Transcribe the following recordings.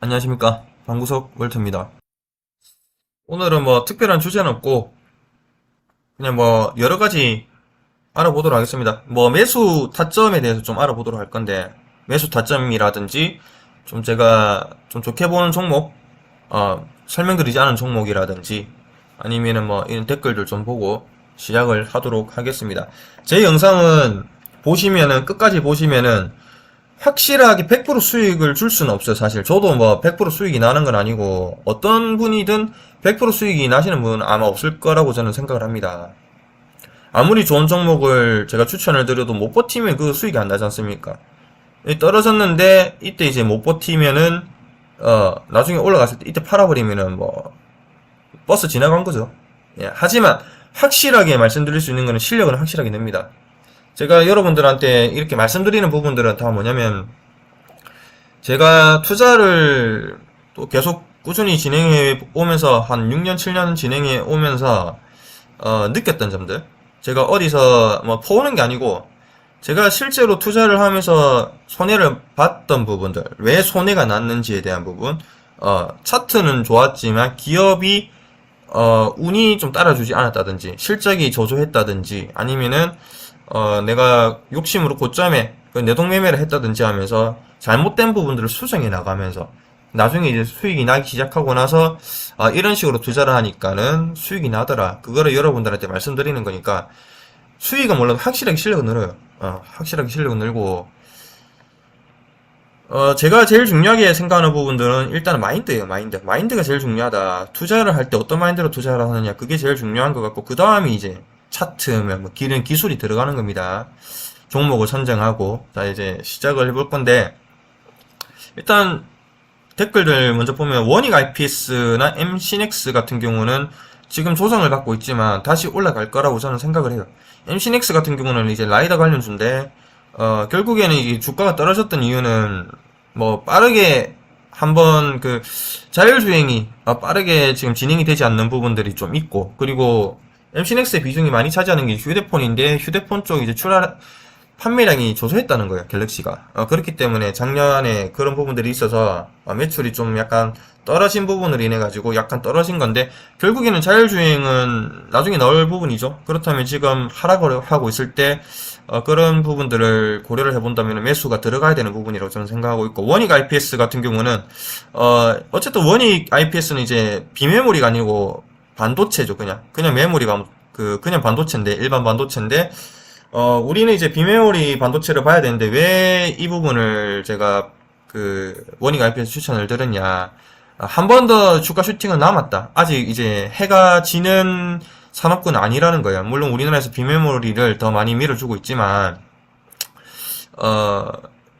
안녕하십니까. 방구석 월트입니다. 오늘은 뭐 특별한 주제는 없고, 그냥 뭐 여러 가지 알아보도록 하겠습니다. 뭐 매수 타점에 대해서 좀 알아보도록 할 건데, 매수 타점이라든지, 좀 제가 좀 좋게 보는 종목, 설명드리지 않은 종목이라든지, 아니면은 뭐 이런 댓글들 좀 보고 시작을 하도록 하겠습니다. 제 영상은 보시면은, 끝까지 보시면은, 확실하게 100% 수익을 줄 수는 없어요, 사실. 저도 뭐 100% 수익이 나는 건 아니고, 어떤 분이든 100% 수익이 나시는 분은 아마 없을 거라고 저는 생각을 합니다. 아무리 좋은 종목을 제가 추천을 드려도 못 버티면 그 수익이 안 나지 않습니까? 떨어졌는데, 이때 이제 못 버티면은, 나중에 올라갔을 때 이때 팔아버리면은 뭐, 버스 지나간 거죠. 예, 하지만, 확실하게 말씀드릴 수 있는 거는 실력은 확실하게 냅니다. 제가 여러분들한테 이렇게 말씀드리는 부분들은 다 뭐냐면, 제가 투자를 또 계속 꾸준히 진행해 오면서 한 6년, 7년 진행해 오면서 느꼈던 점들. 제가 어디서 뭐 퍼오는 게 아니고 제가 실제로 투자를 하면서 손해를 봤던 부분들, 왜 손해가 났는지에 대한 부분. 차트는 좋았지만 기업이 운이 좀 따라주지 않았다든지 실적이 저조했다든지 아니면은 내가 욕심으로 고점에 그 내동매매를 했다든지 하면서 잘못된 부분들을 수정해 나가면서 나중에 이제 수익이 나기 시작하고 나서 이런 식으로 투자를 하니까는 수익이 나더라. 그거를 여러분들한테 말씀드리는 거니까 수익은 물론 확실하게 실력은 늘어요. 확실하게 실력은 늘고 제가 제일 중요하게 생각하는 부분들은 일단은 마인드예요, 마인드. 마인드가 제일 중요하다. 투자를 할 때 어떤 마인드로 투자를 하느냐, 그게 제일 중요한 것 같고, 그 다음이 이제 차트면, 뭐, 기른 기술이 들어가는 겁니다. 종목을 선정하고, 자, 이제 시작을 해볼 건데, 일단, 댓글들 먼저 보면, 원익 IPS나 MC넥스 같은 경우는 지금 조정을 받고 있지만, 다시 올라갈 거라고 저는 생각을 해요. MC넥스 같은 경우는 이제 라이더 관련주인데, 결국에는 이 주가가 떨어졌던 이유는 뭐 빠르게 한번 그 자율주행이 빠르게 지금 진행이 되지 않는 부분들이 좀 있고, 그리고 MC넥스의 비중이 많이 차지하는 게 휴대폰인데 휴대폰 쪽 이제 판매량이 저조했다는 거예요, 갤럭시가. 그렇기 때문에 작년에 그런 부분들이 있어서 매출이 좀 약간 떨어진 부분을 인해 가지고 약간 떨어진 건데, 결국에는 자율주행은 나중에 나올 부분이죠. 그렇다면 지금 하락을 하고 있을 때 그런 부분들을 고려를 해본다면 매수가 들어가야 되는 부분이라고 저는 생각하고 있고, 원익 IPS 같은 경우는 어쨌든 원익 IPS는 이제 비메모리가 아니고 반도체죠. 그냥 메모리가 그냥 반도체인데, 일반 반도체인데, 우리는 이제 비메모리 반도체를 봐야 되는데, 왜 이 부분을 제가 원익 IPS 추천을 드렸냐. 한 번 더 주가 슈팅은 남았다. 아직 이제 해가 지는 산업군은 아니라는 거예요. 물론 우리나라에서 비메모리를 더 많이 밀어주고 있지만, 어,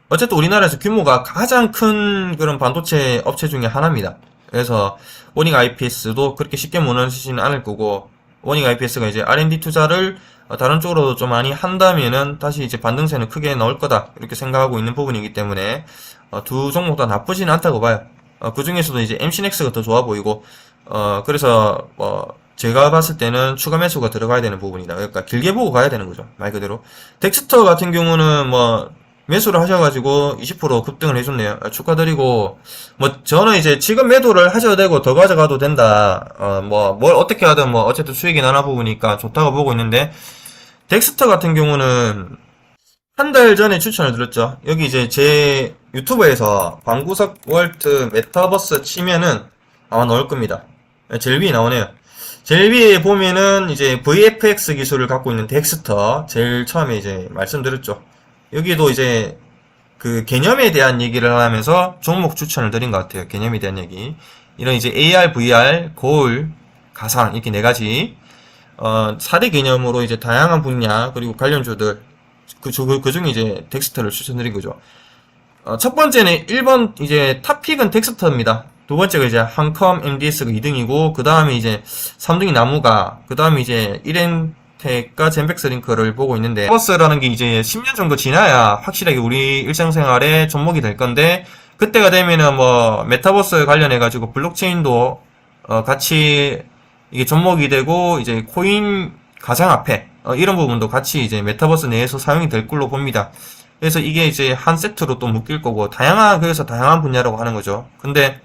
어쨌든 우리나라에서 규모가 가장 큰 그런 반도체 업체 중에 하나입니다. 그래서 원익 IPS도 그렇게 쉽게 무너지지는 않을 거고, 원익 IPS가 이제 R&D 투자를 다른 쪽으로 좀 많이 한다면은 다시 이제 반등세는 크게 나올 거다, 이렇게 생각하고 있는 부분이기 때문에 두 종목 다 나쁘지는 않다고 봐요. 그 중에서도 이제 MC넥스가 더 좋아 보이고, 그래서 제가 봤을 때는 추가 매수가 들어가야 되는 부분이다. 그러니까 길게 보고 가야 되는 거죠, 말 그대로. 덱스터 같은 경우는 뭐 매수를 하셔가지고 20% 급등을 해줬네요. 축하드리고, 뭐 저는 이제 지금 매도를 하셔도 되고 더 가져가도 된다. 뭐 뭘 어떻게 하든 뭐 어쨌든 수익이 나나 보니까 좋다고 보고 있는데, 덱스터 같은 경우는 한 달 전에 추천을 드렸죠. 여기 이제 제 유튜브에서 방구석 월트 메타버스 치면은 아마 나올 겁니다. 제일 위에 나오네요. 제일 위에 보면은 이제 VFX 기술을 갖고 있는 덱스터, 제일 처음에 이제 말씀드렸죠. 여기도 이제 그 개념에 대한 얘기를 하면서 종목 추천을 드린 것 같아요. 개념에 대한 얘기. 이런 이제 AR, VR, 거울, 가상, 이렇게 네 가지 4대 개념으로 이제 다양한 분야, 그리고 관련주들, 그 중에 이제 덱스터를 추천드린 거죠. 첫 번째는 1번 이제 탑픽은 덱스터입니다. 두 번째가 이제 한컴 MDS가 2등이고, 그 다음에 이제 3등이 나무가, 그 다음에 이제 1엔텍과 젠백스링크를 보고 있는데, 메타버스라는 게 이제 10년 정도 지나야 확실하게 우리 일상생활에 접목이 될 건데, 그때가 되면은 뭐 메타버스 관련해가지고 블록체인도 같이 이게 접목이 되고, 이제 코인 가상화폐 이런 부분도 같이 이제 메타버스 내에서 사용이 될 걸로 봅니다. 그래서 이게 이제 한 세트로 또 묶일 거고, 그래서 다양한 분야라고 하는 거죠. 근데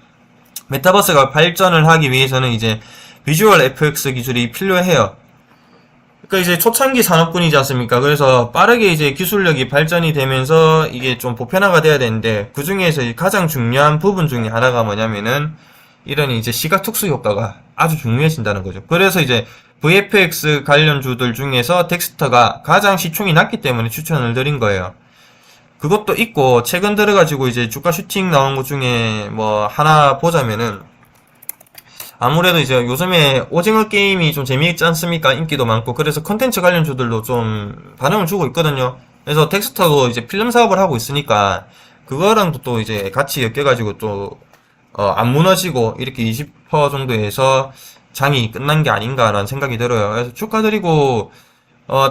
메타버스가 발전을 하기 위해서는 이제 비주얼 FX 기술이 필요해요. 그러니까 이제 초창기 산업군이지 않습니까? 그래서 빠르게 이제 기술력이 발전이 되면서 이게 좀 보편화가 돼야 되는데, 그 중에서 가장 중요한 부분 중에 하나가 뭐냐면은 이런 이제 시각 특수 효과가 아주 중요해진다는 거죠. 그래서 이제 VFX 관련주들 중에서 덱스터가 가장 시총이 낮기 때문에 추천을 드린 거예요. 그것도 있고, 최근 들어가지고 이제 주가 슈팅 나온 것 중에 뭐 하나 보자면은, 아무래도 이제 요즘에 오징어 게임이 좀 재미있지 않습니까? 인기도 많고, 그래서 컨텐츠 관련주들도 좀 반응을 주고 있거든요. 그래서 덱스터도 이제 필름 사업을 하고 있으니까, 그거랑도 또 이제 같이 엮여가지고 또, 안 무너지고, 이렇게 20% 정도에서 장이 끝난 게 아닌가라는 생각이 들어요. 그래서 축하드리고,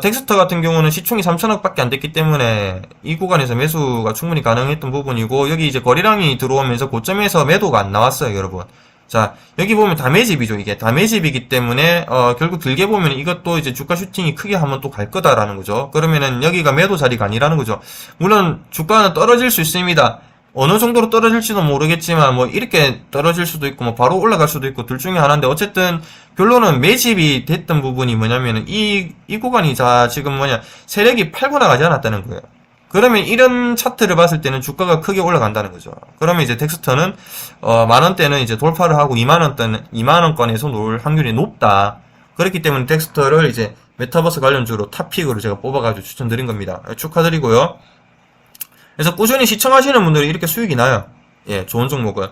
덱스터 같은 경우는 시총이 3천억 밖에 안 됐기 때문에 이 구간에서 매수가 충분히 가능했던 부분이고, 여기 이제 거래량이 들어오면서 고점에서 매도가 안 나왔어요, 여러분. 자, 여기 보면 다매집이죠, 이게. 다매집이기 때문에, 결국 길게 보면 이것도 이제 주가 슈팅이 크게 한번 또 갈 거다라는 거죠. 그러면은 여기가 매도 자리가 아니라는 거죠. 물론 주가는 떨어질 수 있습니다. 어느 정도로 떨어질지도 모르겠지만, 뭐, 이렇게 떨어질 수도 있고, 뭐, 바로 올라갈 수도 있고, 둘 중에 하나인데, 어쨌든, 결론은 매집이 됐던 부분이 뭐냐면은, 이 구간이 지금 세력이 팔고 나가지 않았다는 거예요. 그러면 이런 차트를 봤을 때는 주가가 크게 올라간다는 거죠. 그러면 이제 덱스터는, 만원대는 이제 돌파를 하고 2만원권에서 놓을 확률이 높다. 그렇기 때문에 덱스터를 이제 메타버스 관련주로 탑픽으로 제가 뽑아가지고 추천드린 겁니다. 축하드리고요. 그래서 꾸준히 시청하시는 분들이 이렇게 수익이 나요. 예, 좋은 종목은.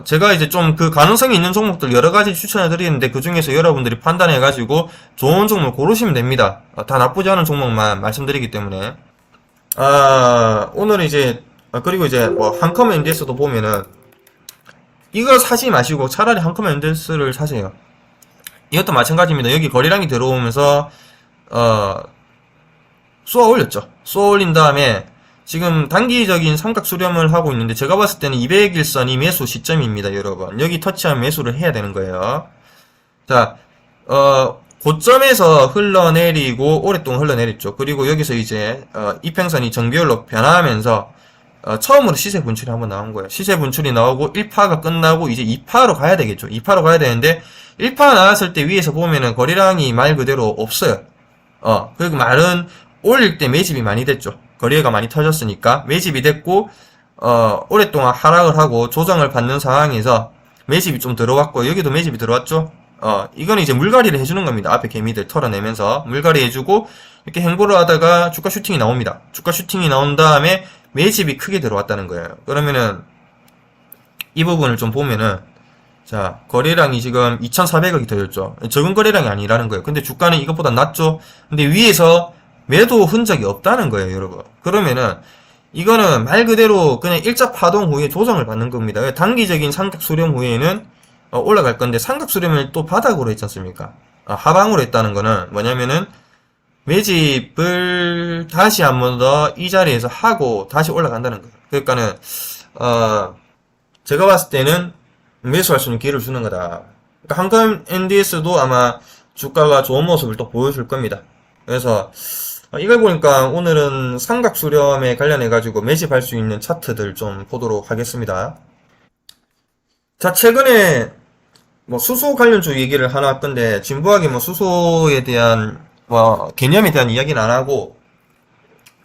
제가 이제 좀 그 가능성이 있는 종목들 여러 가지 추천해 드리는데, 그 중에서 여러분들이 판단해가지고 좋은 종목 고르시면 됩니다. 다 나쁘지 않은 종목만 말씀드리기 때문에. 오늘은 이제, 그리고 이제 뭐, 한컴 NDS도 보면은, 이거 사지 마시고 차라리 한컴 NDS를 사세요. 이것도 마찬가지입니다. 여기 거래량이 들어오면서, 쏘아 올렸죠. 쏘아 올린 다음에, 지금 단기적인 삼각 수렴을 하고 있는데, 제가 봤을 때는 200일선이 매수 시점입니다, 여러분. 여기 터치하면 매수를 해야 되는 거예요. 자, 고점에서 흘러내리고 오랫동안 흘러내렸죠. 그리고 여기서 이제 이평선이 정비율로 변화하면서 처음으로 시세 분출이 한번 나온 거예요. 시세 분출이 나오고 1파가 끝나고 이제 2파로 가야 되겠죠. 2파로 가야 되는데 1파 나왔을 때 위에서 보면은 거래량이 말 그대로 없어요. 그리고 말은 올릴 때 매집이 많이 됐죠. 거래가 많이 터졌으니까 매집이 됐고 오랫동안 하락을 하고 조정을 받는 상황에서 매집이 좀 들어왔고, 여기도 매집이 들어왔죠. 이거는 이제 물갈이를 해주는 겁니다. 앞에 개미들 털어내면서 물갈이 해주고 이렇게 행보를 하다가 주가 슈팅이 나옵니다. 주가 슈팅이 나온 다음에 매집이 크게 들어왔다는 거예요. 그러면은 이 부분을 좀 보면은, 자, 거래량이 지금 2,400억이 되었죠. 적은 거래량이 아니라는 거예요. 근데 주가는 이것보다 낮죠. 근데 위에서 매도 흔적이 없다는 거예요, 여러분. 그러면은 이거는 말 그대로 그냥 일자 파동 후에 조정을 받는 겁니다. 단기적인 삼각 수렴 후에는 올라갈 건데, 삼각 수렴을 또 바닥으로 했지 않습니까? 하방으로 했다는 거는 뭐냐면은 매집을 다시 한 번 더 이 자리에서 하고 다시 올라간다는 거예요. 그러니까는 제가 봤을 때는 매수할 수 있는 기회를 주는 거다. 그러니까 한컴 NDS도 아마 주가가 좋은 모습을 또 보여줄 겁니다. 그래서 이걸 보니까 오늘은 삼각 수렴에 관련해 가지고 매집할 수 있는 차트들 좀 보도록 하겠습니다. 자, 최근에 뭐 수소 관련주 얘기를 하나 할 건데, 진부하게 뭐 수소에 대한 뭐 개념에 대한 이야기는 안 하고,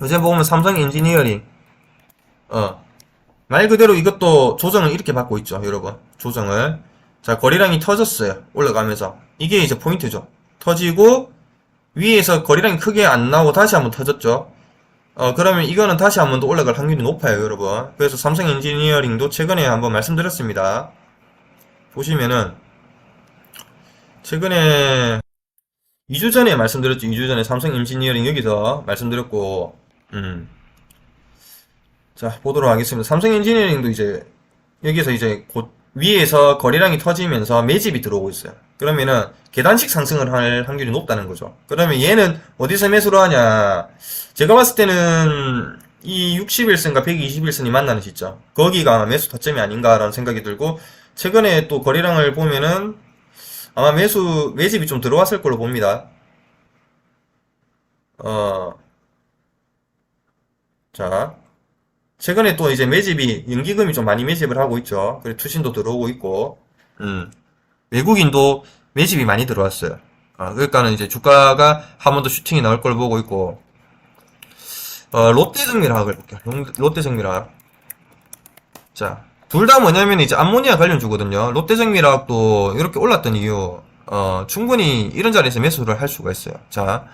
요새 보면 삼성 엔지니어링 말 그대로 이것도 조정을 이렇게 받고 있죠, 여러분. 조정을. 자, 거래량이 터졌어요, 올라가면서. 이게 이제 포인트죠. 터지고 위에서 거래량이 크게 안 나오고 다시 한번 터졌죠. 그러면 이거는 다시 한번 더 올라갈 확률이 높아요, 여러분. 그래서 삼성 엔지니어링도 최근에 한번 말씀드렸습니다. 보시면은 최근에 2주 전에 말씀드렸죠. 2주 전에 삼성 엔지니어링 여기서 말씀드렸고, 자, 보도록 하겠습니다. 삼성 엔지니어링도 이제 여기서 이제 곧 위에서 거래량이 터지면서 매집이 들어오고 있어요. 그러면은 계단식 상승을 할 확률이 높다는 거죠. 그러면 얘는 어디서 매수를 하냐? 제가 봤을 때는 이 60일선과 120일선이 만나는 시점, 거기가 아마 매수 타점이 아닌가라는 생각이 들고, 최근에 또 거래량을 보면은 아마 매집이 좀 들어왔을 걸로 봅니다. 자, 최근에 또 이제 매집이, 연기금이 좀 많이 매집을 하고 있죠. 그리고 투신도 들어오고 있고, 외국인도 매집이 많이 들어왔어요. 그러니까는 이제 주가가 한 번 더 슈팅이 나올 걸 보고 있고, 롯데정밀화학을 볼게요. 롯데정밀화학. 자, 둘 다 뭐냐면 이제 암모니아 관련주거든요. 롯데정밀화학도 이렇게 올랐던 이유, 충분히 이런 자리에서 매수를 할 수가 있어요. 자,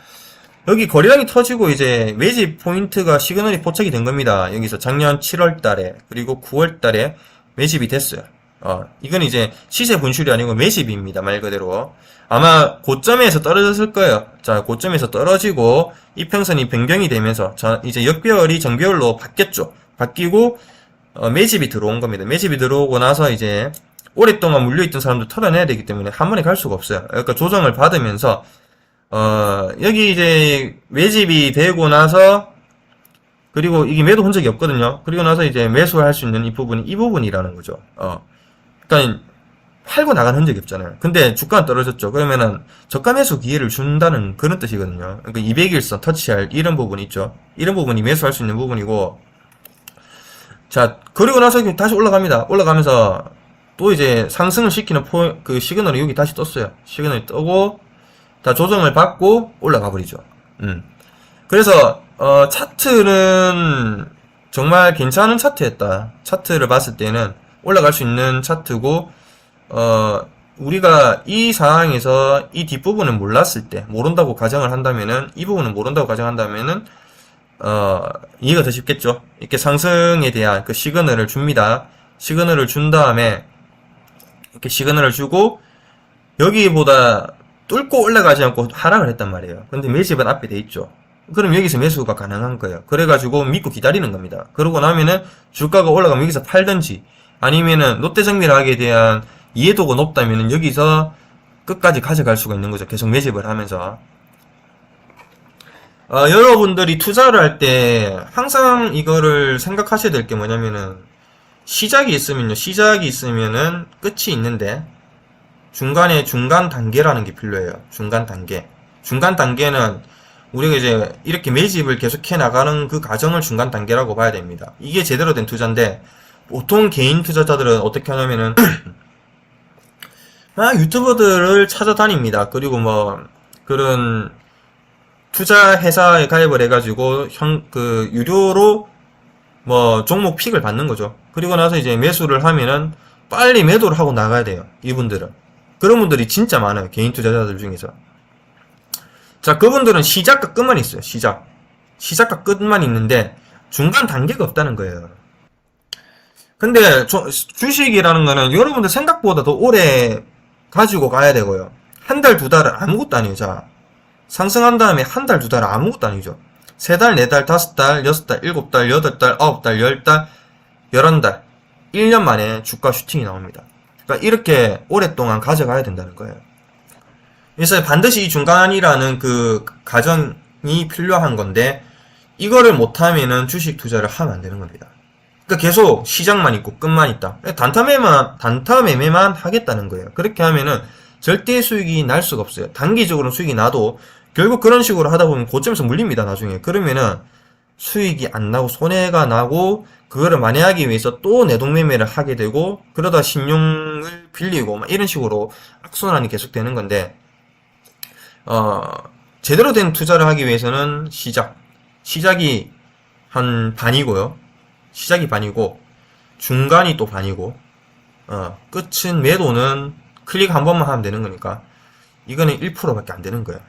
여기 거래량이 터지고 이제 매집 포인트가 시그널이 포착이 된 겁니다. 여기서 작년 7월 달에 그리고 9월 달에 매집이 됐어요. 이건 이제 시세 분출이 아니고 매집입니다. 말 그대로. 아마 고점에서 떨어졌을 거예요. 자, 고점에서 떨어지고 이평선이 변경이 되면서 자, 이제 역배열이 정배열로 바뀌었죠. 바뀌고 매집이 들어온 겁니다. 매집이 들어오고 나서 이제 오랫동안 물려있던 사람들 털어내야 되기 때문에 한 번에 갈 수가 없어요. 그러니까 조정을 받으면서 여기 이제 매집이 되고 나서, 그리고 이게 매도 흔적이 없거든요. 그리고 나서 이제 매수할 수 있는 이 부분이 이 부분이라는 거죠. 그러니까 팔고 나간 흔적이 없잖아요. 근데 주가가 떨어졌죠. 그러면은 저가 매수 기회를 준다는 그런 뜻이거든요. 그러니까 200일선 터치할 이런 부분이 있죠. 이런 부분이 매수할 수 있는 부분이고, 자, 그리고 나서 다시 올라갑니다. 올라가면서 또 이제 상승을 시키는 그 시그널이 여기 다시 떴어요. 시그널이 뜨고, 다 조정을 받고 올라가 버리죠. 그래서 차트는 정말 괜찮은 차트였다. 차트를 봤을 때는 올라갈 수 있는 차트고, 우리가 이 상황에서 이 뒷부분을 몰랐을 때, 모른다고 가정을 한다면은, 이 부분은 모른다고 가정한다면은, 이해가 더 쉽겠죠. 이렇게 상승에 대한 그 시그널을 줍니다. 시그널을 준 다음에, 이렇게 시그널을 주고, 여기보다 뚫고 올라가지 않고 하락을 했단 말이에요. 근데 매집은 앞에 돼 있죠. 그럼 여기서 매수가 가능한 거예요. 그래가지고 믿고 기다리는 겁니다. 그러고 나면은 주가가 올라가면 여기서 팔든지, 아니면은 롯데정밀화학에 대한 이해도가 높다면은 여기서 끝까지 가져갈 수가 있는 거죠. 계속 매집을 하면서. 여러분들이 투자를 할 때 항상 이거를 생각하셔야 될 게 뭐냐면은, 시작이 있으면은 끝이 있는데, 중간에 중간 단계라는 게 필요해요. 중간 단계. 중간 단계는 우리가 이제 이렇게 매집을 계속해 나가는 그 과정을 중간 단계라고 봐야 됩니다. 이게 제대로 된 투자인데, 보통 개인 투자자들은 어떻게 하냐면은 막 유튜버들을 찾아다닙니다. 그리고 뭐 그런 투자 회사에 가입을 해가지고 유료로 뭐 종목 픽을 받는 거죠. 그리고 나서 이제 매수를 하면은 빨리 매도를 하고 나가야 돼요. 이분들은. 그런 분들이 진짜 많아요. 개인 투자자들 중에서. 자, 그분들은 시작과 끝만 있어요. 시작과 끝만 있는데 중간 단계가 없다는 거예요. 근데 주식이라는 거는 여러분들 생각보다 더 오래 가지고 가야 되고요. 한 달, 두 달은 아무것도 아니에요. 자, 상승한 다음에 한 달, 두 달은 아무것도 아니죠. 세 달, 네 달, 다섯 달, 여섯 달, 일곱 달, 여덟 달, 아홉 달, 열 달, 11달, 1년 만에 주가 슈팅이 나옵니다. 그러니까 이렇게 오랫동안 가져가야 된다는 거예요. 그래서 반드시 이 중간이라는 그 과정이 필요한 건데, 이거를 못하면은 주식 투자를 하면 안 되는 겁니다. 그러니까 계속 시작만 있고 끝만 있다. 단타 매매만 하겠다는 거예요. 그렇게 하면은 절대 수익이 날 수가 없어요. 단기적으로는 수익이 나도 결국 그런 식으로 하다 보면 고점에서 물립니다. 나중에. 그러면은 수익이 안 나고 손해가 나고, 그거를 만회하기 위해서 또 내동매매를 하게 되고, 그러다 신용을 빌리고 막 이런 식으로 악순환이 계속되는 건데, 제대로 된 투자를 하기 위해서는 시작이 한 반이고요. 시작이 반이고, 중간이 또 반이고, 끝은 매도는 클릭 한 번만 하면 되는 거니까, 이거는 1%밖에 안 되는 거예요.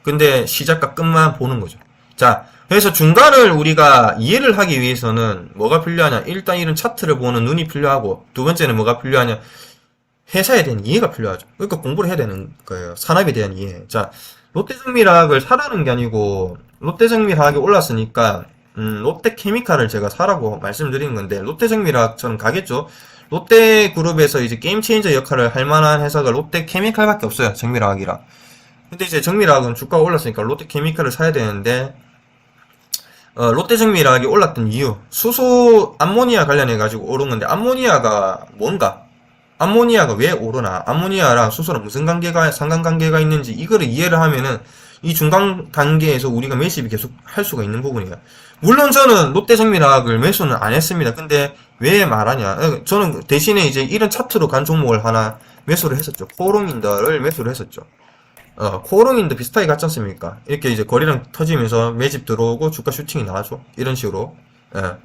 근데 시작과 끝만 보는 거죠. 자, 그래서 중간을 우리가 이해를 하기 위해서는 뭐가 필요하냐? 일단 이런 차트를 보는 눈이 필요하고, 두 번째는 뭐가 필요하냐? 회사에 대한 이해가 필요하죠. 그러니까 공부를 해야 되는 거예요. 산업에 대한 이해. 자, 롯데정밀화학을 사라는 게 아니고, 롯데정밀화학이 올랐으니까 롯데케미칼을 제가 사라고 말씀드린 건데, 롯데정밀화학처럼 가겠죠? 롯데그룹에서 이제 게임체인저 역할을 할 만한 회사가 롯데케미칼밖에 없어요. 정밀화학이라. 근데 이제 정밀화학은 주가가 올랐으니까 롯데케미칼을 사야 되는데, 롯데정밀화학이 올랐던 이유, 수소 암모니아 관련해가지고 오른 건데, 암모니아가 뭔가? 암모니아가 왜 오르나? 암모니아랑 수소랑 무슨 상관관계가 있는지 이거를 이해를 하면은 이 중간 단계에서 우리가 매집이 계속 할 수가 있는 부분이에요. 물론 저는 롯데생밀학을 매수는 안 했습니다. 근데 왜 말하냐? 저는 대신에 이제 이런 차트로 간 종목을 하나 매수를 했었죠. 코오롱인더를 매수를 했었죠. 코오롱인더 비슷하게 갔지 않습니까? 이렇게 이제 거래량 터지면서 매집 들어오고 주가 슈팅이 나와죠. 이런 식으로.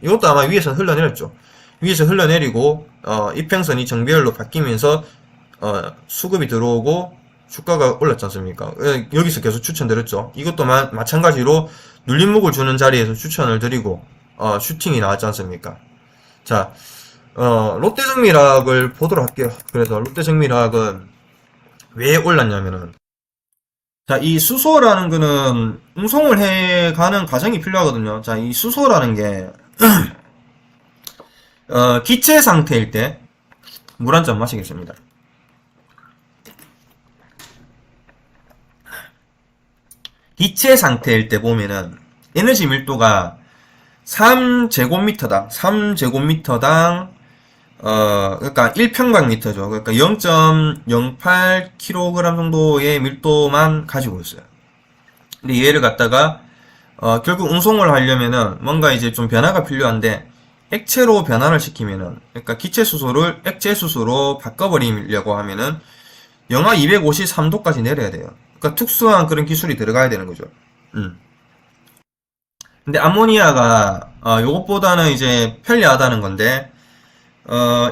이것도 아마 위에서 흘러내렸죠. 위에서 흘러내리고, 이평선이 정배열로 바뀌면서, 수급이 들어오고, 주가가 올랐지 않습니까? 여기서 계속 추천드렸죠. 이것도 마찬가지로 눌림목을 주는 자리에서 추천을 드리고, 슈팅이 나왔지 않습니까? 자, 롯데정밀학을 보도록 할게요. 그래서 롯데정밀학은 왜 올랐냐면은, 자, 이 수소라는 거는 운송을 해가는 과정이 필요하거든요. 자, 이 수소라는 게, 기체 상태일 때, 물 한 잔 마시겠습니다. 기체 상태일 때 보면은, 에너지 밀도가 3제곱미터당, 그러니까 1평방미터죠. 그러니까 0.08kg 정도의 밀도만 가지고 있어요. 근데 얘를 갖다가, 결국 운송을 하려면은 뭔가 이제 좀 변화가 필요한데, 액체로 변화를 시키면은, 그러니까 기체 수소를 액체 수소로 바꿔버리려고 하면은, 영하 253도까지 내려야 돼요. 그러니까 특수한 그런 기술이 들어가야 되는 거죠. 근데 암모니아가, 요것보다는 이제 편리하다는 건데,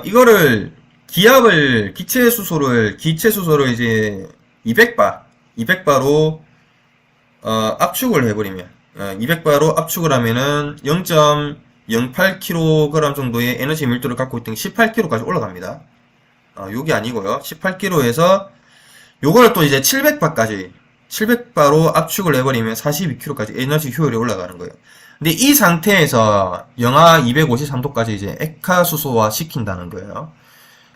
이거를 기체 수소를 이제 200바로 압축을 해버리면 200바로 압축을 하면은 0.08kg 정도의 에너지 밀도를 갖고 있던 게 18kg까지 올라갑니다. 요게 아니고요. 18kg에서 요거를 또 이제 700바로 압축을 해버리면 42kg까지 에너지 효율이 올라가는 거예요. 근데 이 상태에서 영하 253도까지 이제 액화수소화 시킨다는 거예요.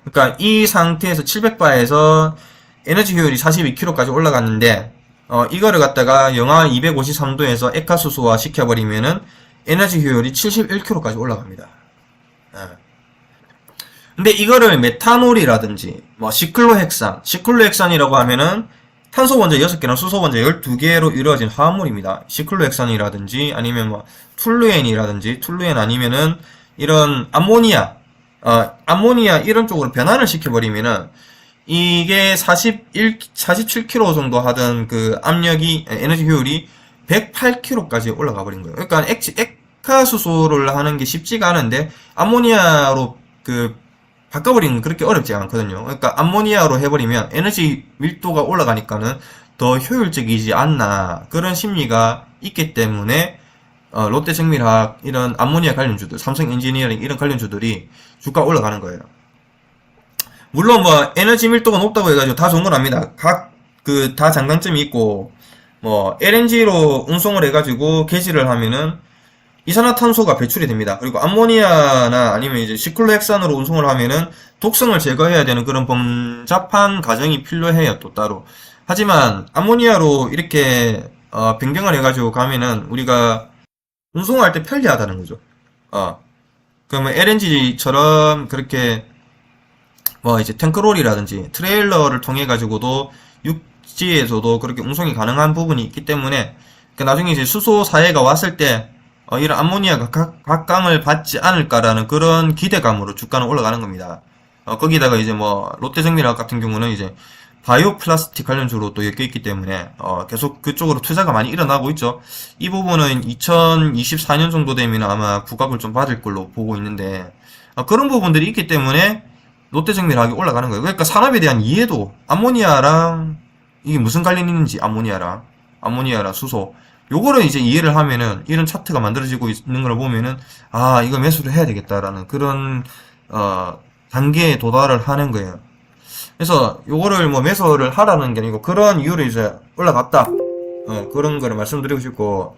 그러니까 이 상태에서 700바에서 에너지 효율이 42kg까지 올라갔는데, 이거를 갖다가 영하 253도에서 액화수소화 시켜버리면은 에너지 효율이 71kg까지 올라갑니다. 근데 이거를 메탄올이라든지, 뭐, 시클로헥산이라고 하면은 탄소 원자 6개랑 수소 원자 12개로 이루어진 화합물입니다. 시클로헥산이라든지 아니면 뭐 툴루엔 아니면은 이런 암모니아 이런 쪽으로 변환을 시켜버리면은 이게 47kg 정도 하던 그 압력이 에너지 효율이 108kg까지 올라가 버린 거예요. 그러니까 액화수소를 하는 게 쉽지가 않은데 암모니아로 바꿔버리는 건 그렇게 어렵지 않거든요. 그러니까 암모니아로 해버리면 에너지 밀도가 올라가니까는 더 효율적이지 않나 그런 심리가 있기 때문에 롯데생밀학 이런 암모니아 관련주들, 삼성엔지니어링 이런 관련주들이 주가 올라가는 거예요. 물론 뭐 에너지 밀도가 높다고 해가지고 다 좋은 건 아닙니다. 다 장단점이 있고 뭐 LNG로 운송을 해가지고 개시를 하면은 이산화탄소가 배출이 됩니다. 그리고 암모니아나 아니면 이제 시클로헥산으로 운송을 하면은 독성을 제거해야 되는 그런 복잡한 과정이 필요해요, 또 따로. 하지만 암모니아로 이렇게 변경을 해가지고 가면은 우리가 운송할 때 편리하다는 거죠. 그러면 LNG처럼 그렇게 뭐 이제 탱크롤이라든지 트레일러를 통해 가지고도 육지에서도 그렇게 운송이 가능한 부분이 있기 때문에 나중에 이제 수소 사해가 왔을 때 이런 암모니아가 각광을 받지 않을까라는 그런 기대감으로 주가는 올라가는 겁니다. 거기다가 이제 뭐 롯데생밀학 같은 경우는 이제 바이오 플라스틱 관련주로 또 엮여 있기 때문에 계속 그쪽으로 투자가 많이 일어나고 있죠. 이 부분은 2024년 정도 되면 아마 부각을 좀 받을 걸로 보고 있는데 그런 부분들이 있기 때문에 롯데생밀학이 올라가는 거예요. 그러니까 산업에 대한 이해도 암모니아랑 이게 무슨 관련이 있는지 암모니아랑 수소 요거를 이제 이해를 하면은 이런 차트가 만들어지고 있는 걸 보면은 이거 매수를 해야 되겠다라는 그런 단계에 도달을 하는 거예요. 그래서 요거를 뭐 매수를 하라는 게 아니고 그런 이유로 이제 올라갔다. 그런 거를 말씀드리고 싶고.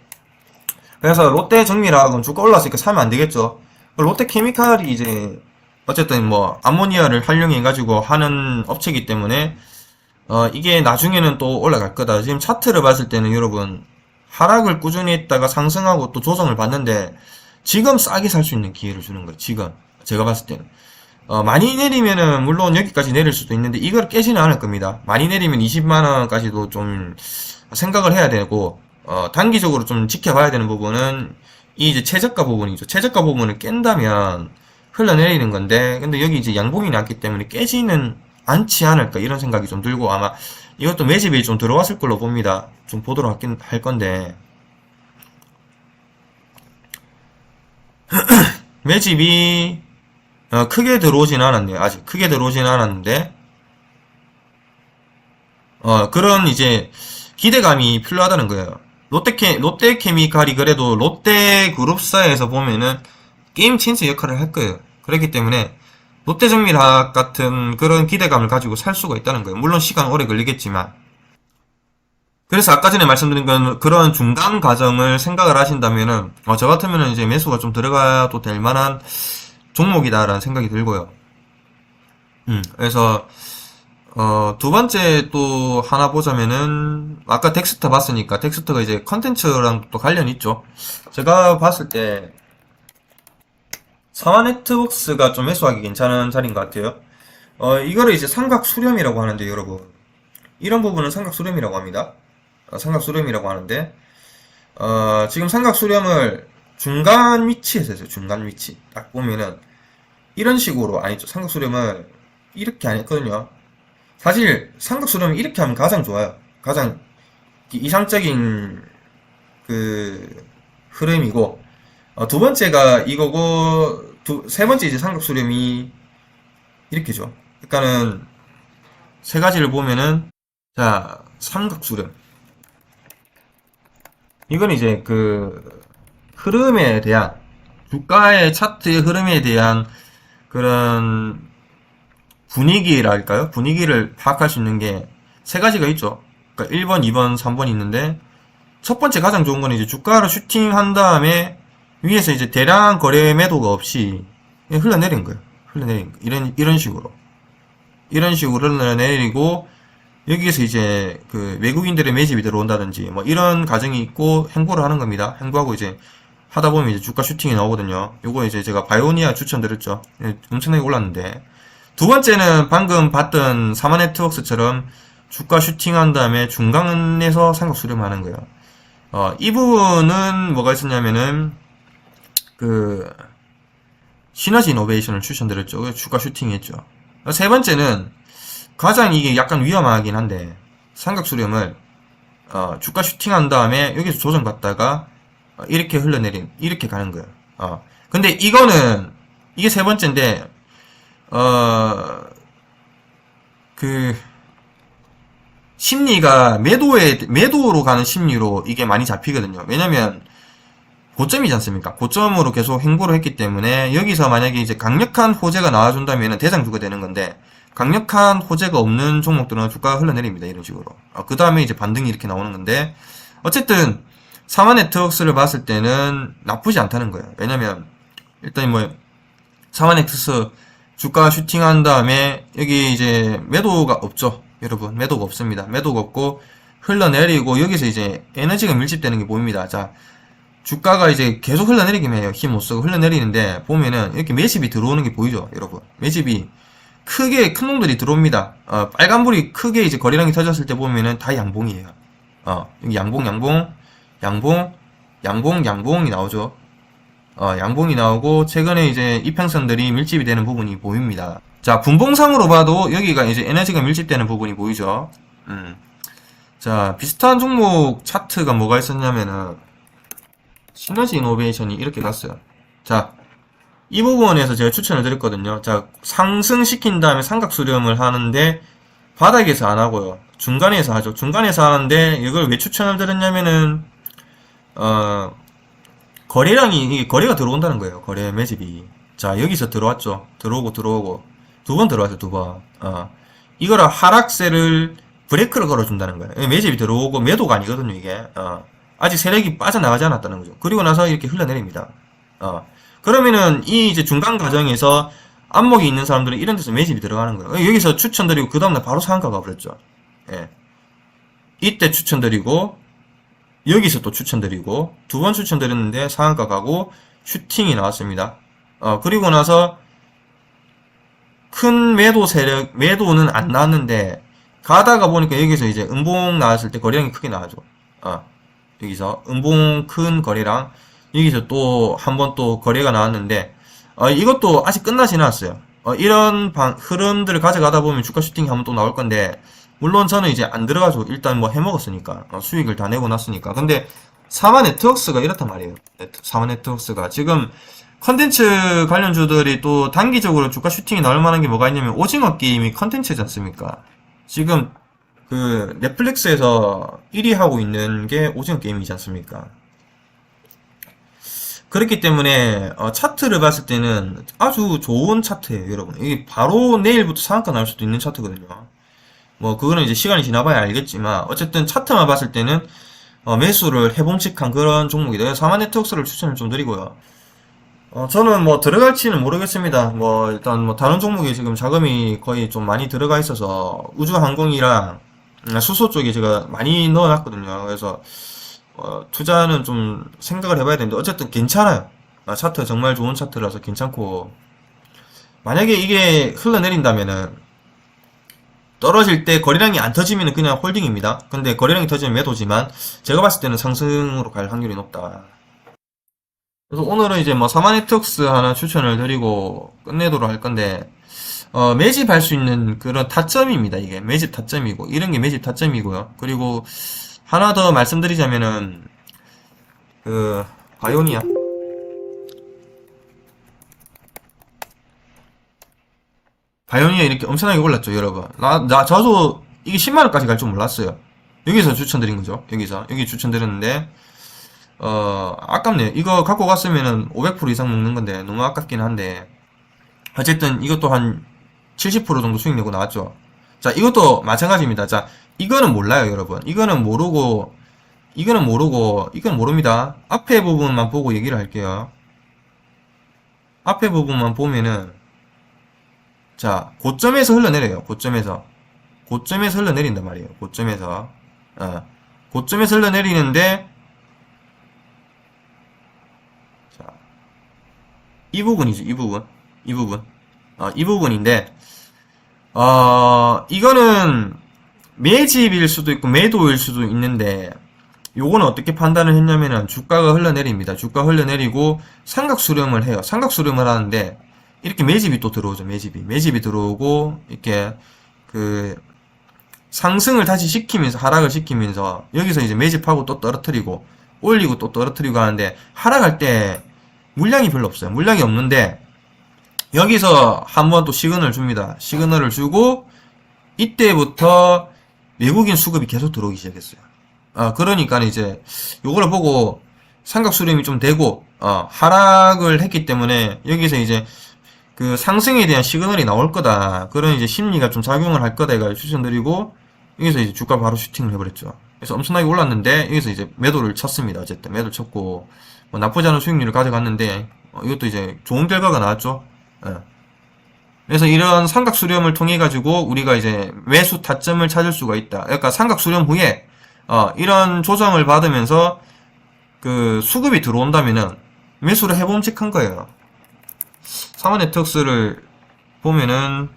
그래서 롯데정밀학은 주가 올랐으니까 사면 안 되겠죠. 롯데케미칼이 이제 어쨌든 뭐 암모니아를 활용해 가지고 하는 업체이기 때문에 이게 나중에는 또 올라갈 거다. 지금 차트를 봤을 때는 여러분 하락을 꾸준히 했다가 상승하고 또 조정을 받는데 지금 싸게 살 수 있는 기회를 주는 거예요. 지금 제가 봤을 때는 많이 내리면은 물론 여기까지 내릴 수도 있는데 이걸 깨지는 않을 겁니다. 많이 내리면 20만원까지도 좀 생각을 해야 되고, 단기적으로 좀 지켜봐야 되는 부분은 이 이제 최저가 부분이죠. 최저가 부분을 깬다면 흘러내리는 건데, 근데 여기 이제 양봉이 났기 때문에 깨지는 않지 않을까 이런 생각이 좀 들고, 아마 이것도 매집이 좀 들어왔을 걸로 봅니다. 좀 보도록 할 건데, 매집이 크게 들어오진 않았네요. 아직 크게 들어오진 않았는데, 그런 이제 기대감이 필요하다는 거예요. 롯데케미칼이 그래도 롯데그룹사에서 보면은 게임 체인지 역할을 할 거예요. 그렇기 때문에 롯데정밀학 같은 그런 기대감을 가지고 살 수가 있다는 거예요. 물론 시간 오래 걸리겠지만. 그래서 아까 전에 말씀드린 건 그런 중간 과정을 생각을 하신다면은 저 같으면은 이제 매수가 좀 들어가도 될 만한 종목이다라는 생각이 들고요. 그래서 두 번째 또 하나 보자면은, 아까 덱스터 봤으니까, 덱스터가 이제 컨텐츠랑 또 관련이 있죠. 제가 봤을 때, 사마네트웍스가 좀 매수하기 괜찮은 자리인 것 같아요. 이거를 이제 삼각수렴이라고 하는데, 여러분. 이런 부분은 삼각수렴이라고 합니다. 삼각수렴이라고 하는데, 지금 삼각수렴을 중간 위치에서 했어요. 중간 위치. 딱 보면은, 이런 식으로, 아니죠. 삼각수렴을 이렇게 안 했거든요. 사실 삼각수렴 이렇게 하면 가장 좋아요. 가장 이상적인 그 흐름이고, 두 번째가 이거고, 세 번째 이제 삼각수렴이 이렇게죠. 그러니까는 세 가지를 보면은, 자, 삼각수렴. 이건 이제 그 흐름에 대한, 주가의 차트의 흐름에 대한 그런 분위기랄까요? 분위기를 파악할 수 있는 게 세 가지가 있죠. 그러니까 1번, 2번, 3번이 있는데, 첫 번째 가장 좋은 건 이제 주가를 슈팅한 다음에 위에서 이제 대량 거래 매도가 없이 그냥 흘러내린 거예요. 흘러내린 거. 이런 식으로. 이런 식으로 흘러내리고, 여기에서 이제 그 외국인들의 매집이 들어온다든지 뭐 이런 과정이 있고 행보를 하는 겁니다. 행보하고 이제 하다 보면 이제 주가 슈팅이 나오거든요. 요거 이제 제가 바이오니아 추천드렸죠. 엄청나게 올랐는데. 두 번째는 방금 봤던 사마네트웍스처럼 주가 슈팅한 다음에 중간에서 삼각수렴하는 거예요. 이 부분은 뭐가 있었냐면은 그 시너지 이노베이션을 추천드렸죠. 주가 슈팅했죠. 세 번째는 가장 이게 약간 위험하긴 한데 삼각수렴을 주가 슈팅한 다음에 여기서 조정받다가 이렇게 흘러내린 이렇게 가는 거예요. 근데 이거는 이게 세 번째인데 그 심리가 매도로 가는 심리로 이게 많이 잡히거든요. 왜냐면 고점이지 않습니까? 고점으로 계속 행보를 했기 때문에 여기서 만약에 이제 강력한 호재가 나와준다면 대장주가 되는 건데 강력한 호재가 없는 종목들은 주가가 흘러내립니다. 이런 식으로. 그 다음에 이제 반등이 이렇게 나오는 건데 어쨌든 사마네트웍스를 봤을 때는 나쁘지 않다는 거예요. 왜냐면 일단 뭐 사마네트웍스 주가 슈팅한 다음에 여기 이제 매도가 없죠. 여러분 매도가 없습니다. 매도가 없고 흘러내리고 여기서 이제 에너지가 밀집되는 게 보입니다. 자, 주가가 이제 계속 흘러내리기만 해요. 힘 못 쓰고 흘러내리는데 보면은 이렇게 매집이 들어오는 게 보이죠. 여러분 매집이 크게 큰 놈들이 들어옵니다. 빨간불이 크게 이제 거래량이 터졌을 때 보면은 다 양봉이에요. 여기 양봉이 나오죠. 양봉이 나오고 최근에 이제 이평선들이 밀집이 되는 부분이 보입니다. 자, 분봉상으로 봐도 여기가 이제 에너지가 밀집되는 부분이 보이죠. 자, 비슷한 종목 차트가 뭐가 있었냐면은 시너지 이노베이션이 이렇게 갔어요. 자, 이 부분에서 제가 추천을 드렸거든요. 자, 상승시킨 다음에 삼각수렴을 하는데 바닥에서 안 하고요. 중간에서 하죠. 중간에서 하는데 이걸 왜 추천을 드렸냐면은 거래가 들어온다는 거예요. 거래 매집이. 자, 여기서 들어왔죠. 들어오고 두 번 들어왔어요. 두 번. 이거를 하락세를 브레이크를 걸어준다는 거예요. 매집이 들어오고 매도가 아니거든요. 이게. 아직 세력이 빠져나가지 않았다는 거죠. 그리고 나서 이렇게 흘러내립니다. 그러면은 이 이제 중간 과정에서 안목이 있는 사람들은 이런 데서 매집이 들어가는 거예요. 여기서 추천드리고 그 다음날 바로 상한가 가버렸죠. 예. 이때 추천드리고 여기서 또 추천드리고 두 번 추천드렸는데 상한가 가고 슈팅이 나왔습니다. 그리고 나서 큰 매도는 안 나왔는데 가다가 보니까 여기서 이제 음봉 나왔을 때 거래량이 크게 나와줘. 여기서 음봉 큰 거래량, 여기서 또 한 번 또 거래가 나왔는데, 이것도 아직 끝나지는 않았어요. 이런 흐름들을 가져가다 보면 주가 슈팅이 한 번 또 나올 건데, 물론 저는 이제 안 들어가죠. 일단 뭐 해먹었으니까. 수익을 다 내고 났으니까. 근데 사마 네트워크스가 이렇단 말이에요. 사마 네트워크스가. 지금 컨텐츠 관련주들이 또 단기적으로 주가 슈팅이 나올 만한 게 뭐가 있냐면 오징어 게임이 컨텐츠지 않습니까? 지금 그 넷플릭스에서 1위 하고 있는 게 오징어 게임이지 않습니까? 그렇기 때문에 차트를 봤을 때는 아주 좋은 차트예요, 여러분. 이게 바로 내일부터 상한가 나올 수도 있는 차트거든요. 뭐 그거는 이제 시간이 지나봐야 알겠지만 어쨌든 차트만 봤을 때는 매수를 해봄직한 그런 종목이다. 사마 네트워크스를 추천을 좀 드리고요. 저는 뭐 들어갈지는 모르겠습니다. 뭐 일단 뭐 다른 종목에 지금 자금이 거의 좀 많이 들어가 있어서 우주항공이랑 수소 쪽에 제가 많이 넣어놨거든요. 그래서 투자는 좀 생각을 해봐야 되는데 어쨌든 괜찮아요. 차트 정말 좋은 차트라서 괜찮고, 만약에 이게 흘러내린다면은 떨어질 때 거래량이 안 터지면 그냥 홀딩입니다. 근데 거래량이 터지면 매도지만 제가 봤을 때는 상승으로 갈 확률이 높다. 그래서 오늘은 이제 뭐 사마네트웍스 하나 추천을 드리고 끝내도록 할 건데, 매집할 수 있는 그런 타점입니다. 이게 매집 타점이고, 이런 게 매집 타점이고요. 그리고 하나 더 말씀드리자면은 그 바이오니아 이렇게 엄청나게 올랐죠, 여러분. 저도 이게 10만원까지 갈 줄 몰랐어요. 여기서 추천드린 거죠. 여기 추천드렸는데, 아깝네요. 이거 갖고 갔으면은 500% 이상 먹는 건데, 너무 아깝긴 한데, 어쨌든 이것도 한 70% 정도 수익 내고 나왔죠. 자, 이것도 마찬가지입니다. 자, 이거는 몰라요, 여러분. 이거는 모릅니다. 앞에 부분만 보고 얘기를 할게요. 앞에 부분만 보면은, 자, 고점에서 흘러내려요. 고점에서 흘러내린단 말이에요. 고점에서 흘러내리는데, 자, 이 부분이죠. 이 부분인데, 이거는 매집일 수도 있고 매도일 수도 있는데, 요거는 어떻게 판단을 했냐면은 주가가 흘러내립니다. 주가 흘러내리고 삼각수렴을 해요. 삼각수렴을 하는데 이렇게 매집이 또 들어오죠. 매집이 들어오고 이렇게 그 상승을 다시 시키면서 하락을 시키면서 여기서 이제 매집하고 또 떨어뜨리고 올리고 또 떨어뜨리고 하는데, 하락할 때 물량이 별로 없어요. 물량이 없는데 여기서 한번 또 시그널을 줍니다. 시그널을 주고 이때부터 외국인 수급이 계속 들어오기 시작했어요. 그러니까 이제 요거를 보고 삼각수렴이 좀 되고 하락을 했기 때문에 여기서 이제 그 상승에 대한 시그널이 나올 거다, 그런 이제 심리가 좀 작용을 할 거다 해가지고 추천드리고, 여기서 이제 주가 바로 슈팅을 해버렸죠. 그래서 엄청나게 올랐는데 여기서 이제 매도를 쳤습니다. 어쨌든 매도를 쳤고 뭐 나쁘지 않은 수익률을 가져갔는데, 이것도 이제 좋은 결과가 나왔죠. 그래서 이런 삼각수렴을 통해 가지고 우리가 이제 매수 타점을 찾을 수가 있다. 그러니까 삼각수렴 후에 이런 조정을 받으면서 그 수급이 들어온다면은 매수를 해봄직한 거예요. 사마 네트워크스를 보면은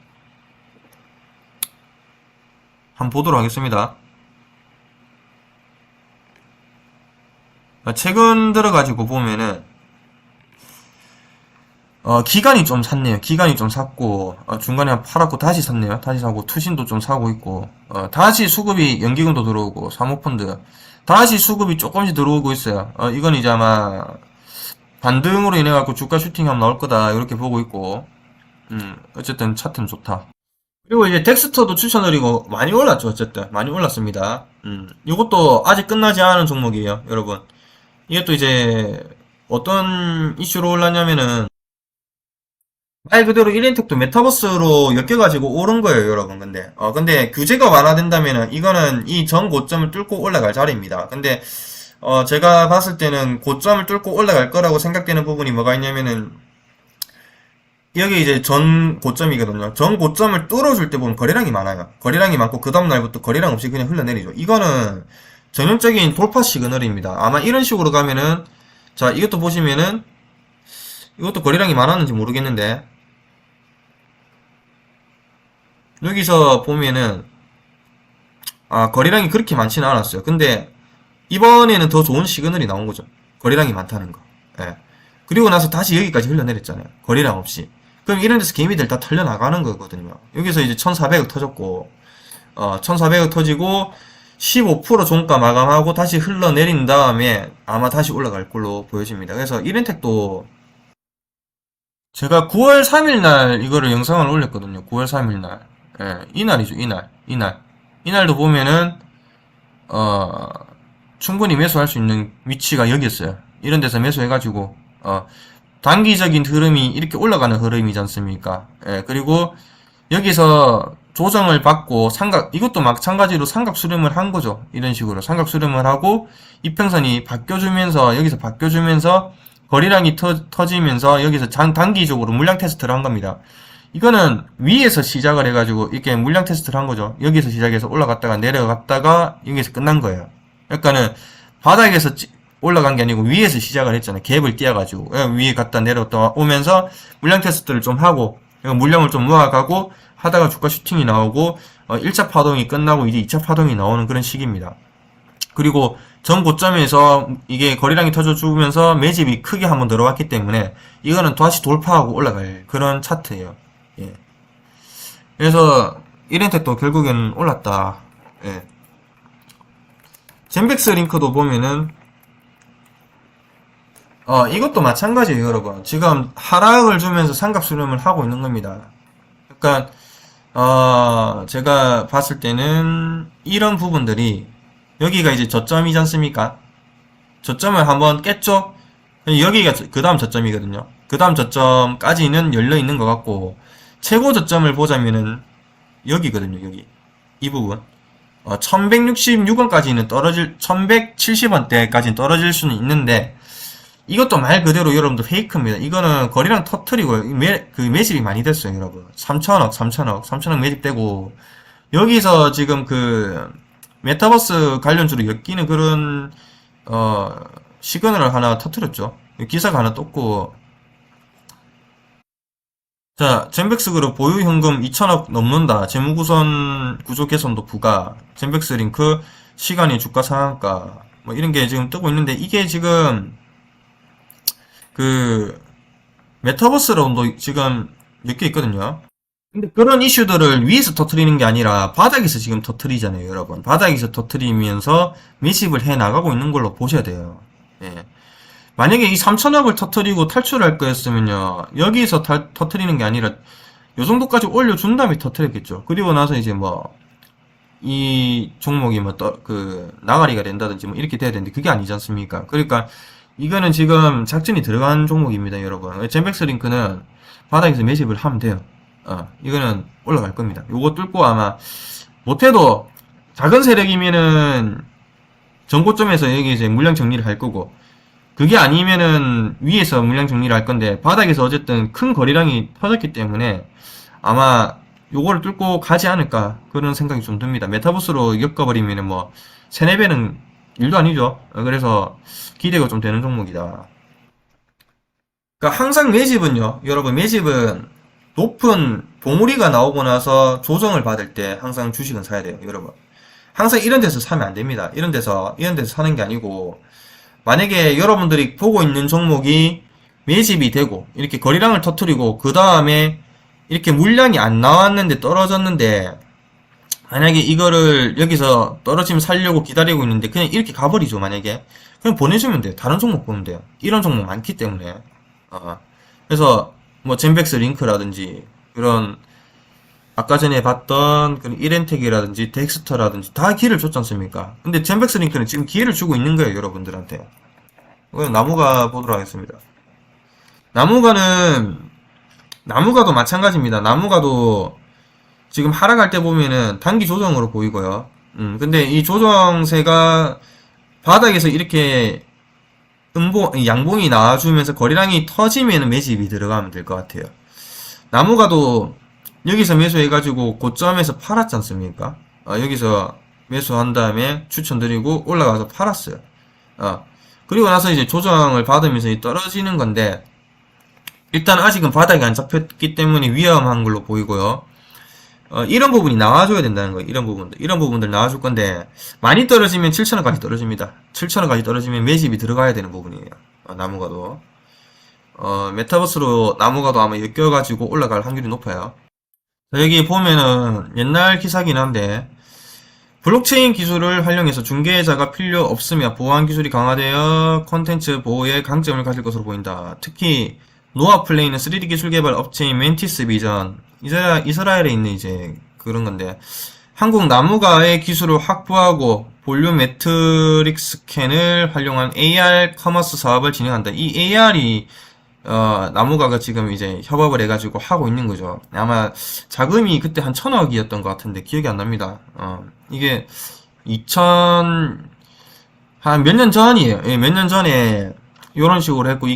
한번 보도록 하겠습니다. 최근 들어가지고 보면은 기간이 좀 샀네요. 기간이 좀 샀고, 중간에 한 팔았고 다시 샀네요. 다시 사고, 투신도 좀 사고 있고, 다시 수급이, 연기금도 들어오고, 사모펀드, 다시 수급이 조금씩 들어오고 있어요. 이건 이제 아마, 반등으로 인해갖고 주가 슈팅 하면 나올 거다, 이렇게 보고 있고, 어쨌든 차트는 좋다. 그리고 이제 덱스터도 추천드리고, 많이 올랐죠, 어쨌든. 많이 올랐습니다. 이것도 아직 끝나지 않은 종목이에요, 여러분. 이것도 이제, 어떤 이슈로 올랐냐면은, 말 그대로 1인택도 메타버스로 엮여가지고 오른 거예요, 여러분. 근데 규제가 완화된다면은 이거는 이 전 고점을 뚫고 올라갈 자리입니다. 근데 제가 봤을 때는 고점을 뚫고 올라갈 거라고 생각되는 부분이 뭐가 있냐면은, 여기 이제 전 고점이거든요. 전 고점을 뚫어줄 때 보면 거래량이 많아요. 거래량이 많고 그 다음날부터 거래량 없이 그냥 흘러내리죠. 이거는 전형적인 돌파 시그널입니다. 아마 이런 식으로 가면은, 자, 이것도 보시면은, 이것도 거래량이 많았는지 모르겠는데, 여기서 보면은 거래량이 그렇게 많지는 않았어요. 근데 이번에는 더 좋은 시그널이 나온 거죠. 거래량이 많다는 거. 예. 그리고 나서 다시 여기까지 흘러내렸잖아요. 거래량 없이. 그럼 이런 데서 개미들 다 털려 나가는 거거든요. 여기서 이제 1400억 터졌고, 1400억 터지고, 15% 종가 마감하고 다시 흘러내린 다음에 아마 다시 올라갈 걸로 보여집니다. 그래서 이렌텍도 제가 9월 3일 날 이거를 영상을 올렸거든요. 9월 3일 날. 예, 이날이죠, 이날. 이날. 이날도 보면은, 어, 충분히 매수할 수 있는 위치가 여기였어요. 이런 데서 매수해가지고, 단기적인 흐름이 이렇게 올라가는 흐름이지 않습니까? 예, 그리고 여기서 조정을 받고 이것도 마찬가지로 삼각 수렴을 한 거죠. 이런 식으로 삼각 수렴을 하고 이평선이 바뀌어주면서 여기서 바뀌어주면서 거래량이 터지면서 여기서 단기적으로 물량 테스트를 한 겁니다. 이거는 위에서 시작을 해가지고 이렇게 물량 테스트를 한 거죠. 여기서 시작해서 올라갔다가 내려갔다가 여기서 끝난 거예요. 그러니까는 바닥에서 올라간 게 아니고 위에서 시작을 했잖아요. 갭을 띄어가지고 위에 갔다 내려갔다 오면서 물량 테스트를 좀 하고 물량을 좀 모아가고 하다가 주가 슈팅이 나오고 1차 파동이 끝나고 이제 2차 파동이 나오는 그런 시기입니다. 그리고 전 고점에서 이게 거래량이 터져주면서 매집이 크게 한번 들어왔기 때문에 이거는 다시 돌파하고 올라갈 그런 차트예요. 예. 그래서 이렌텍도 결국에는 올랐다. 예. 젠백스 링크도 보면은 이것도 마찬가지예요, 여러분. 지금 하락을 주면서 삼각 수렴을 하고 있는 겁니다. 그러니까 제가 봤을 때는 이런 부분들이 여기가 이제 저점이지 않습니까? 저점을 한번 깼죠? 여기가 그 다음 저점이거든요. 그 다음 저점까지는 열려 있는 것 같고 최고 저점을 보자면은 여기거든요, 여기. 이 부분. 1166원까지는 1170원대까지는 떨어질 수는 있는데 이것도 말 그대로 여러분들 페이크입니다. 이거는 거래량 터트리고 매집이 많이 됐어요, 여러분. 3천억 매집되고 여기서 지금 그 메타버스 관련주로 엮이는 그런 시그널을 하나 터트렸죠. 기사가 하나 떴고 자, 젠백스 그룹 보유 현금 2천억 넘는다. 재무구선 구조 개선도 부과. 젠백스 링크 시간이 주가 상한가. 뭐 이런 게 지금 뜨고 있는데 이게 지금 그 메타버스론도 지금 몇 개 있거든요. 근데 그런 이슈들을 위에서 터트리는 게 아니라 바닥에서 지금 터트리잖아요, 여러분. 바닥에서 터트리면서 매집을 해 나가고 있는 걸로 보셔야 돼요. 예. 만약에 이 3천억을 터트리고 탈출할 거였으면요, 여기서 터트리는 게 아니라 요 정도까지 올려준 다음에 터트렸겠죠. 그리고 나서 이제 뭐 이 종목이 뭐 나가리가 된다든지 뭐 이렇게 돼야 되는데 그게 아니지 않습니까? 그러니까 이거는 지금 작전이 들어간 종목입니다, 여러분. 젠백스 링크는 바닥에서 매집을 하면 돼요. 이거는 올라갈 겁니다. 요거 뚫고 아마 못해도 작은 세력이면은 전고점에서 여기 이제 물량 정리를 할 거고 그게 아니면은 위에서 물량 정리를 할 건데 바닥에서 어쨌든 큰 거래량이 터졌기 때문에 아마 요거를 뚫고 가지 않을까 그런 생각이 좀 듭니다. 메타버스로 엮어버리면은 뭐 세네 배는 일도 아니죠. 그래서 기대가 좀 되는 종목이다. 그러니까 항상 매집은요, 여러분 매집은 높은 봉우리가 나오고 나서 조정을 받을 때 항상 주식은 사야 돼요, 여러분. 항상 이런 데서 사면 안 됩니다. 이런 데서 사는 게 아니고 만약에 여러분들이 보고 있는 종목이 매집이 되고 이렇게 거래량을 터뜨리고 그 다음에 이렇게 물량이 안 나왔는데 떨어졌는데 만약에 이거를 여기서 떨어지면 살려고 기다리고 있는데 그냥 이렇게 가버리죠, 만약에. 그냥 보내주면 돼요. 다른 종목 보면 돼요. 이런 종목 많기 때문에. 그래서 뭐 젠백스 링크라든지 그런 아까 전에 봤던 그런 이렌텍이라든지 덱스터라든지 다 기회를 줬지 않습니까? 근데 젠백스 링크는 지금 기회를 주고 있는 거예요, 여러분들한테. 이건 나무가 보도록 하겠습니다. 나무가도 마찬가지입니다. 나무가도 지금 하락할 때 보면은 단기 조정으로 보이고요. 근데 이 조정세가 바닥에서 이렇게 양봉이 나와주면서 거래량이 터지면 매집이 들어가면 될 것 같아요. 나무가도 여기서 매수해가지고 고점에서 팔았지 않습니까? 여기서 매수한 다음에 추천드리고 올라가서 팔았어요. 그리고 나서 이제 조정을 받으면서 떨어지는 건데 일단 아직은 바닥이 안 잡혔기 때문에 위험한 걸로 보이고요. 이런 부분이 나와줘야 된다는 거예요. 이런 부분들 나와줄 건데, 많이 떨어지면 7,000원까지 떨어집니다. 7,000원까지 떨어지면 매집이 들어가야 되는 부분이에요. 나무가도. 메타버스로 나무가도 아마 엮여가지고 올라갈 확률이 높아요. 여기 보면은 옛날 기사긴 한데, 블록체인 기술을 활용해서 중개자가 필요 없으며 보안 기술이 강화되어 콘텐츠 보호에 강점을 가질 것으로 보인다. 특히 노아 플레이는 3D 기술 개발 업체인 멘티스 비전, 이스라엘에 있는 이제 그런 건데, 한국 나무가의 기술을 확보하고 볼륨 매트릭스 스캔을 활용한 AR 커머스 사업을 진행한다. 이 AR이 나무가가 지금 이제 협업을 해가지고 하고 있는 거죠. 아마 자금이 그때 한 1,000억이었던 것 같은데 기억이 안 납니다. 이게 2000, 한 몇 년 전이에요. 예, 몇 년 전에 이런 식으로 했고,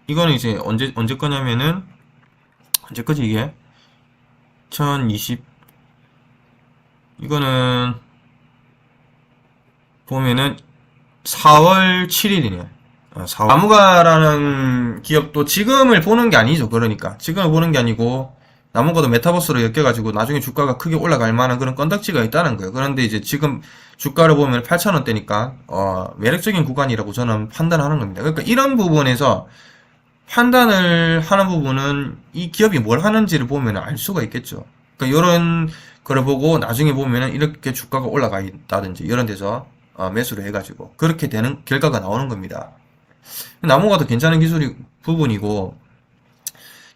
이거는 이제 언제 거냐면은, 언제 거지 이게? 2020, 이거는 보면은 4월 7일이네요. 나무가라는 기업도 지금을 보는 게 아니죠. 그러니까 지금을 보는 게 아니고 나무가도 메타버스로 엮여가지고 나중에 주가가 크게 올라갈 만한 그런 건덕지가 있다는 거예요. 그런데 이제 지금 주가를 보면 8,000원대니까 매력적인 구간이라고 저는 판단하는 겁니다. 그러니까 이런 부분에서 판단을 하는 부분은 이 기업이 뭘 하는지를 보면 알 수가 있겠죠. 그러니까 이런 거를 보고 나중에 보면은 이렇게 주가가 올라가 있다든지 이런 데서 매수를 해가지고 그렇게 되는 결과가 나오는 겁니다. 나무가 더 괜찮은 기술이 부분이고,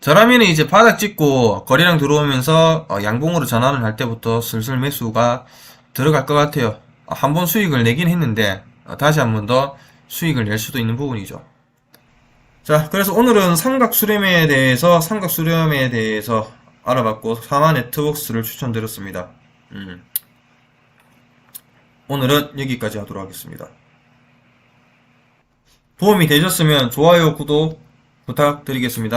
저라면 이제 바닥 찍고 거래량 들어오면서 양봉으로 전환을 할 때부터 슬슬 매수가 들어갈 것 같아요. 한 번 수익을 내긴 했는데 다시 한 번 더 수익을 낼 수도 있는 부분이죠. 자, 그래서 오늘은 삼각수렴에 대해서 알아봤고 사마 네트워크스를 추천드렸습니다. 오늘은 여기까지 하도록 하겠습니다. 도움이 되셨으면 좋아요, 구독 부탁드리겠습니다.